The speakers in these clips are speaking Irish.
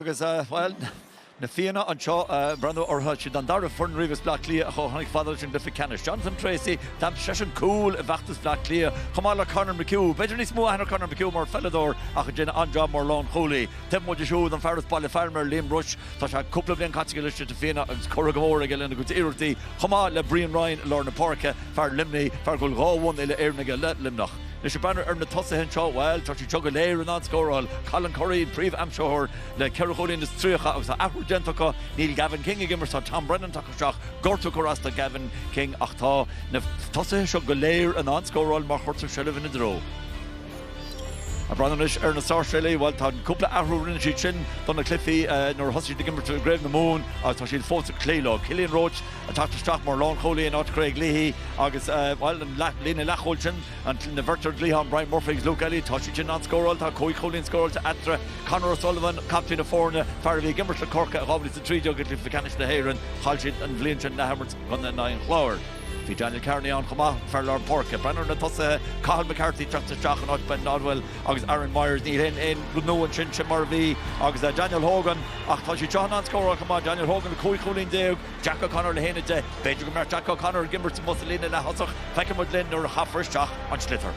agus well Na Fianna an seo brandú ortha si an dar fern rivas Black Clia a chohannig fadal sin de Fianna Jonathan Tracy tam session cool a bachtas Black Clia Chamala Conor McHugh beidir ní smó hanna Conor McHugh mar fellador ach a gin an job mar lán choúlaí tem mo de siúd an ferras baile farmer Liam Rush tá se cúpla blion catige liste de Fianna agus Corcaigh ige lena go iirtaí Chama le Brian Ryan Lorna Parka far limni far gol gáhhain ile airnige le limnach Nes y banner na tosa hen seo, wel, tá si tug a léir an anscóráil, Colin Curry, príomh amseoir le Ceirchólín is tríocha agus a ahru gentacha, Neil Gavin King ag immers tá Tom Brennan tacha gortu corasta Gavin King ach tá na tosa hen seo go léir an anscóráil mar chortu Sullivan in dro. A brandanish na Sarsfields well tá cúpla ahru rinne si sin donna Cliffy nor hosi de gimmer to Grave na Moon agus tá si fóta Cléilog, Killian Roach a tá straach mar lán choúlaí an Craig Leahy agus well an lína lechholchin an na Virtual Glehan Brian Murphy's Luke Ellie tá si sin anscóráil tá Cói Cholín scóráil to Atra Conor O'Sullivan captain of Forna Farley Gimmer to Corcaigh Robbins the three juggle Cliff Canish na Héireann Halshin and Vlinchin na Hammers on the 9 flower Bhí Daniel Carney an chumá fear Lord Porca Brenner na tosa Cathal McCarthy trachta straach an Ben Nodwell agus Aaron Myers ní in Noan sin sin mar bhí agus Daniel Hogan ach tá si John an scóra chumá Daniel Hogan Cói Cholín Déag Jack O'Connor le héine de beidir go mar Jack O'Connor Gimmer to Mussolini le hasach feice mod linn ar hafirsteach an slitter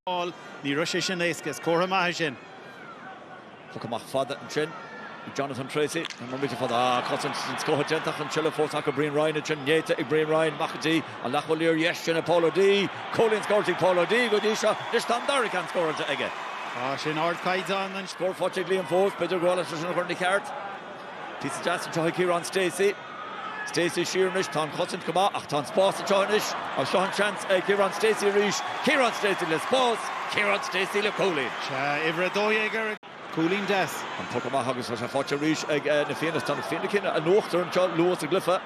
Ní ruise sin éascas córa maithe sin Chumach fada an sin Jonathan Tracy and Mamita for the Cotton Scoha Gentach and Chilla Fortaka Brian Ryan and Yeta Brian Ryan Macati and Lacholier Yeshin Apollo D Colin Scorting Paulo D Godisha this time Derek can score again sin ard caidan and score Fortigly and Force Peter Golas and Gurney Cart Piece of Jackson to Kieran Stacey Sheernish Ton Cotton Kama Ton Sposs to Johnish or Sean Chance Kieran Stacey Rish Kieran Stacey Les Sposs Kieran Stacey Le Colin Ivra Doyeger Cooling death. And Pokemon Huggins was a fortune reach again. The Fianna stand Finnekin a Northern John Lewis a Glypha.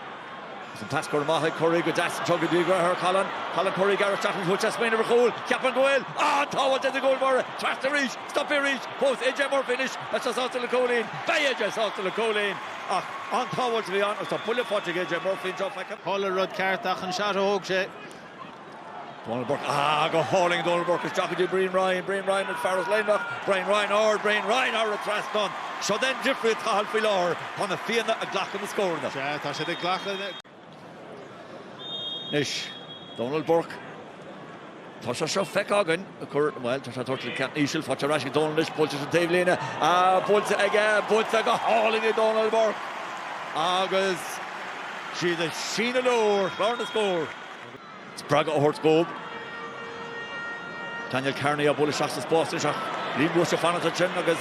Some pass Cormaha, Corey, good dash, Chugga Digra, her Colin Curry, Garrett Jackson, who just made a goal. Captain Goel. Tower to the goal more. Trash the reach, stop your reach. Both AJ Moore finish. That's just out to the Colleen. Bay just out to the Colleen. On Tower to be honest, a bullet for AJ Murphy, John Fackham. Holler Rod Cartach and Shadow Hogshe. Donald Burke, go hauling Donald Burke is jockey to Brian Ryan at Farrell's Lanebach, Brian Ryan a thrust done. So then Jeffrey Tahal Filar on the Fianna a Glock in the score in that. Yeah, that's the Glock in it. Nish, Donald Burke. Tasha Shuff Feckagan, well, Tasha Turtle Cat Nishil, Fatcha Rashi, Donald Nish, Pulches and Dave Lena, Pulsa again, Pulsa go hauling it Donald Burke. Agus, she's a Sheena Lower, learn the score. Braga Horse Gold. Daniel Carney a bull shots the Spórt Liam Rush a fan of the chin agus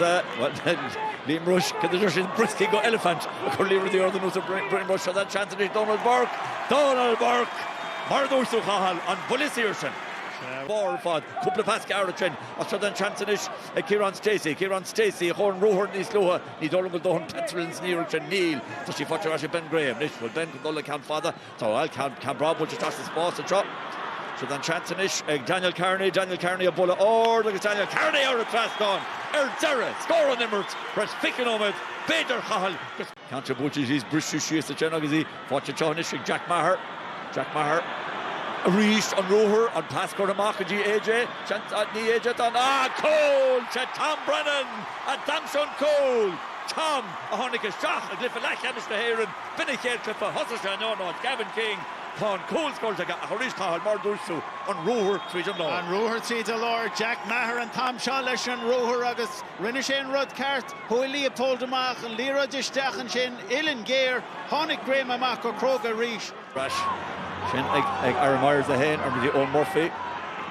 Liam Rush can the Rush brisky go elephant curly with the other nose of Brian Rush that chance is Donald Burke Mardor Suchahal on Bullis Hirschen Ball fod couple of pass Garrett after then chance is Kieran Stacey Horn Rohor ní Sloa ní Donald Don Petrins near Neil so she fought Rashi Ben Graham Nish will Ben Condola count father so I'll count Bravo to toss the Spórt and drop so then chance is Daniel Carney a bullet or look at Daniel Carney out of fast on Zara score on Immert press picking on it Peter Chahal can't you butch his British she's the Chenagazi fought Johnish Jack Maher Reached on Roher on pass Cormaha AJ chance at the AJ on Cole Tom Brennan and Damson Cole Tom a Honica Shach a Glypha Lack Hamish the Heron Binnicaid Cliffa Husserson no Gavin King Pon Cole scores like a Harish Tahal Mardursu on Roher Twijan Law and Roher Twijan Law Jack Maher and Tom Shalish and Roher Agus Rinishin Rod Cart Hoy Leopold Amach and Lira Dishtachan Shin Ilan Gear Honig Graham Amach or Kroger Reach Rash Shin Aaron Myers the hen or the old Murphy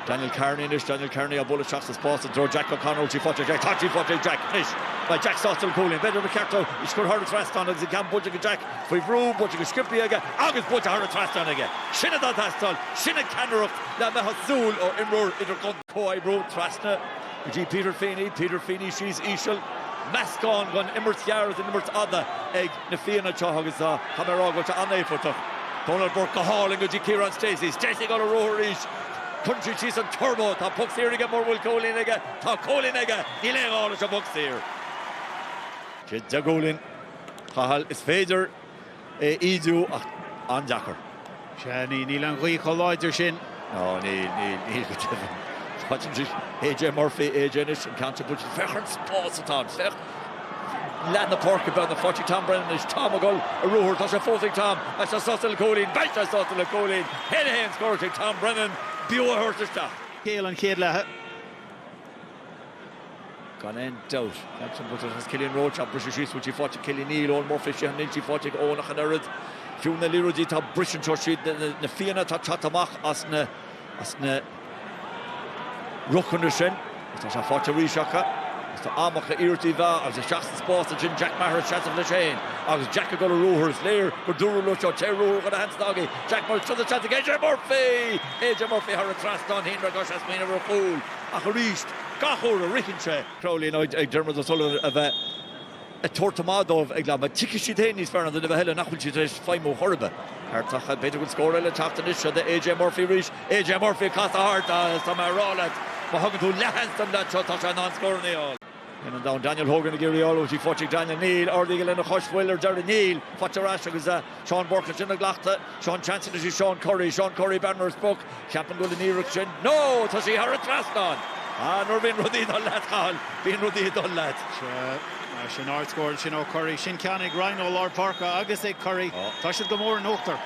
Daniel Carney a bullet shots the Spórt and throw Jack O'Connor she fought Jack Nish by Jack Sottle Cooling better McCarthy he scored hard thrust on as he can budging Jack five room budging Skippy again August budging hard thrust on again Shinna that thrust Shinna Cannerup na Mahazul or Imror either gun Koi Bro Trastna Peter Feeney she's Ishal Mascon gun Immert Yards and Immert Adda egg Na Fianna Chahagas Hamarago to Anne Foto Donald Burke hauling go Kieran Stacey got a roar reach Country cheese and turbo ta pucks here again more will Colin again ta Colin again Nilang all the pucks here Jidda Golin Chahal is Fader Idu an Jacker Shani Nilang Gui Collider Shin no Neil Watching AJ Murphy, AJ Nish and Cantor Butch. Fechern Spórt atá. Fech. Land the pork about the 40 Tom Brennan is Tom O'Gull, a roar, that's a 40 Tom, that's a Sostel Colleen, back to Sostel Colleen, head hands, Corcaigh, Tom Brennan, Bua Hurtista. Céal an chéad lethe. Gone in doubt. Captain Butcher has Killian Roach up British East, which he fought to Killian Neal, Old Murphy, Shehan Ninchi fought to Ownach and Erid. Fiona Lirudi to British Church, Na Fianna to Chatamach, as na Ruckunushin, as a fought to Rishaka. Tá amach irtí bha agus seachas spásta sin Jack Maher chatam le Shane agus Jack go rohers léir go dúrú lo te roh go hands dagi Jack Maher to the chat AJ Murphy har a trastan hinra gosh as mina ro cool a choríst gachor a richinche Crowley no ag dermod so a tortamado ag la tikishi tenis fer the helle nachul chi tres faimo horbe Hartach better good score le chapter is the AJ Murphy reach AJ Murphy cast the heart some roll Mahagan to lehans them that shot a non-score all. And down Daniel Hogan and Gary Allo, she fought Daniel Neal, Ordigal and a Hushwiller, Jerry Neal, fought Rash, was Sean Burkett in the Glachta, Sean Chanson is Sean Curry, Banner's book, Captain Golden Erickson. No, to see her at Raston. Norvin Rudid on that call, being Rudid on that. Shinard scored, Shino Curry, Shin Canning, Rhino, Lord Parker, August Curry, Tashid Gomor and Ochter.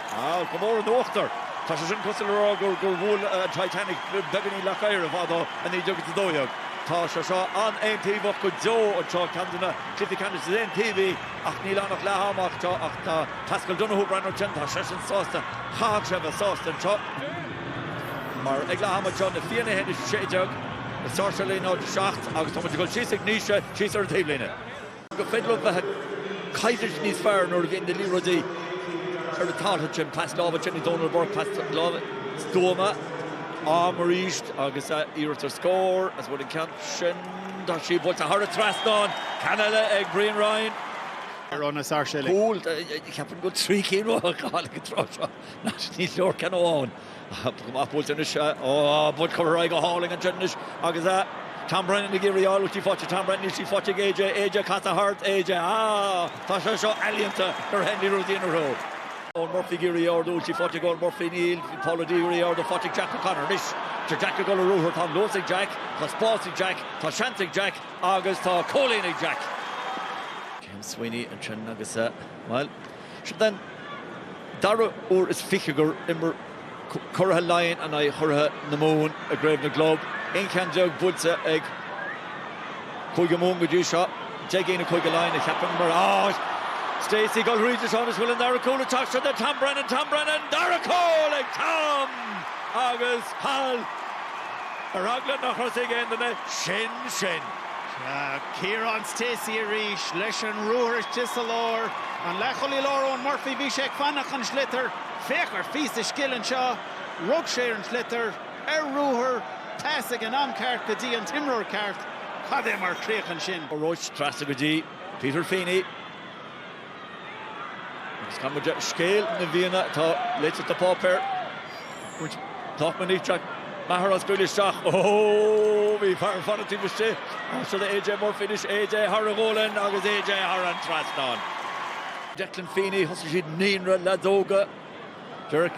Gomor and Ochter. Tashin Custer Gurwool Titanic Begany Lakair of Ado and he took it to Doyog. Tasha Shaw on MTV of Joe and Shaw Candina, Cliffy Candice is MTV, Achnilan of Lahamach, Pascal Donoghue, Brandon Chenta, Session Sosta, Hagsheva Sosta and Shaw. Mar Eglahama John, the Fianna head is Shejog, the Sarsfields Shacht, August Thomas Gold, she's Ignisha, she's her table in it. The Fiddle of the Kaiser's Nice Fire, nor again the Lirodi. The thought Jim past Lava, Jenny Donalburg past Lava, Stoma, Maurice, August Irter score, as what it can't shin, that she puts a hard thrust on, Canada, Egg Green Ryan. On a Sarsfields. Cool, you can't go 3 kilo, God, get throw shot. Not need your can on. Come up with the shot, but Corcaigh hauling and Jennish, August Tom Brennan to Gary All, she fought Tom Brennan, she fought AJ caught the heart, AJ, Tasha Shaw, Alienta, her Henry Rudy in a row. Murphy Gary Ordo, she fought to go Murphy Neal, Paula Gary Ordo fought to Jack O'Connor, this to Jack go to Ruher, Tom Losig Jack, to Spalsig Jack, to Shantig Jack, August to Coleenig Jack. Kim Sweeney and Chen Nagasa. Well, should then Dara or is Fichiger immer Curha Lion and I Hurha Namoon, a grave the globe, Incan Jug Budsa egg Kugamoon with you shot, Jagging a Kuga line, a Captain Stacey got Regis on his will and Dara Cole talks to the Tom Brennan, Dara Cole, Tom, August, Hal, Araglan Nachos again, the net, Shin. Kieran Stacey Arish, Leshan Ruhers Tisselor, and Lacholi Loro and Murphy Bishek Fanachan Schlitter, Faker Fiestish Gillen Shaw, Rugshire and Schlitter, Ruher, Passig and Amkart, Gadi and Timror Cart, Kademar Creach and Shin. Roach, Trastagadi, Peter Feeney. Kan we scale in Vienna to let's the popper which talk me Jack Maher as Cluiche Ceannais we far fun to say so the AJ Murphy finish AJ Harragolan agus AJ Harran Traston Declan Feeney Hussid Ninra Ladoga Dirk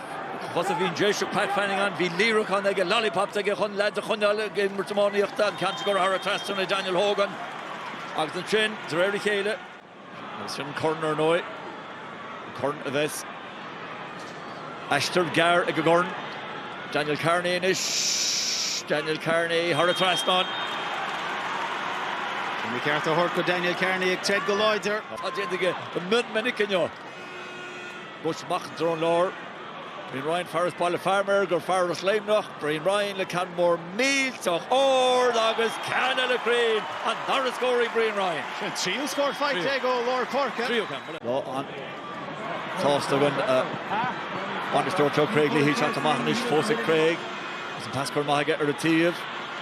Hosavin Jesha Pat Fanning on vi lyric on the lollipop to get on lad the Khunal game Murtamoni Yachtan can't go Harra Traston and Daniel Hogan agus Chin Zerry Kale Sin corner noy Corn of this Ashton Gar Agagorn Daniel Carney Daniel Carney Haratraston McCarthy Horko Daniel Carney Ted Galoider the mid-Minican Bush Machin Lor Brian Ryan Farris Paula Farmer Gur Farris Leimnoch Brian Ryan Le Canmore Meal Toch Ord August Canada Green and Doris scoring Brian Ryan Trio scored 5 go Lord Cork Trio on Toss the win on the store to Craig Lee shot to Mahanish Fosik Craig some Pascal Mahaga or the Tiev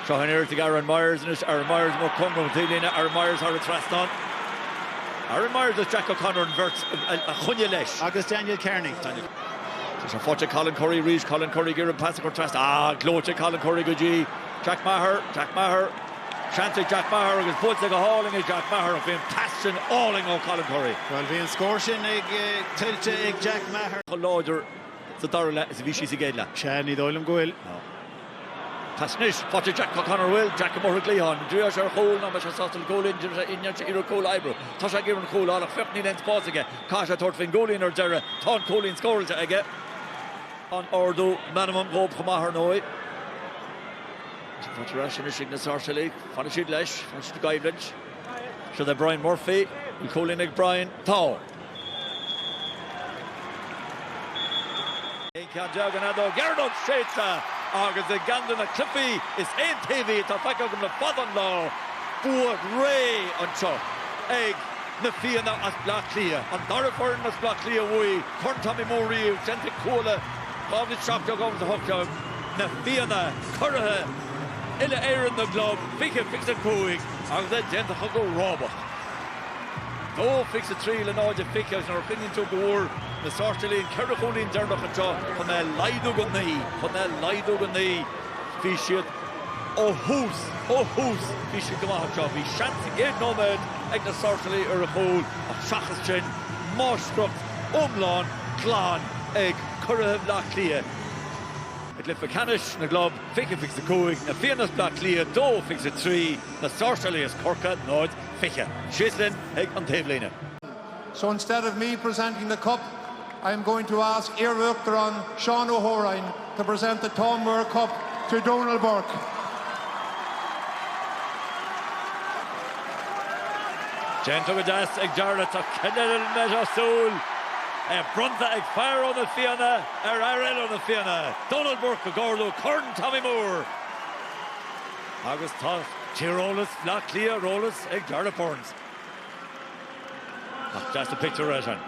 showing here to Aaron Myers and Aaron Myers more coming with Lena Aaron Myers how to trust on Aaron Myers is Jack O'Connor and Verts a Chunyalesh August Daniel Kearney so Forte Colin Curry Rees Colin Curry Gary Pascal trust Gloche Colin Curry Guji Jack Maher Shanty Jack Maher agus puts like a hauling is Jack Maher of being passion hauling on Colin Curry. Well, being scoring tilte Jack Maher. Lauder the Darla is Vichy Sigedla. Shani Doylem Goil. Tasnish, Potter Jack O'Connor will, Jack O'Morrick Leon, Dria Sher Hole, Number Shastel Goal in Iro Cole Ibro, Tasha Giron Cole, all of 15 ends pause again, Kasha Tortfin Goalin or Dera, Ton Colin scores again. On Ordo, Manamon Gob Kamahar Noi. Potter Rush and Ishig Sarsfields, Fanashid Lesh, Fanashid Guybridge. So the Brian Murphy, Colin Brian Town. Ganado, Gerdon Shaita, Agus the Gandon Cliffy is in TV to Fakogum the Father-in-law, Buaicphointí Ray on Chuck, Egg, Na Fianna as Black Clear, and Dorifern as Black Clear Wee, Corn Tommy Murray, Gentle Cola, Bobby Shopdog over the hook job, Na Fianna, Chorcaigh, Illa Aaron the Glove, Fika fix the Cooing, Agus the Gentle Hugo Robert. Go fix the tree, Lenoid, Fika, in our opinion, to the war. The Sarsfields and Cork in Dernoch and Shaw from the Lido Fishiet Hoos Fishiet Gamah Shaw be chance again nomad egg the Sarsfields or a hole of Shachas Marstruck Umlan Clan egg Cork Black Clear. It left Canish, the Glob, Fika fix the Coig, Na Fianna's Black Clear, Do fix the tree, the Sarsfields Corcaigh, Nod, Fika, Shislin, egg on Tavelina. So instead of me presenting the cup, I'm going to ask Iarúchtán Sean O'Horan to present the Tonmur Cup to Donald Burke. Gentle Gadas, Eg Jarlath, Kennel Measure Soul, Brunta, Eg Fire on the Fianna, Arel on the Fianna, Donald Burke, Gorlo, Corn Tommy Moore, Agus Tough, Chirolas, Black Clear, Rolas, Eg Jarlath Burns. That's the picture, Rejan.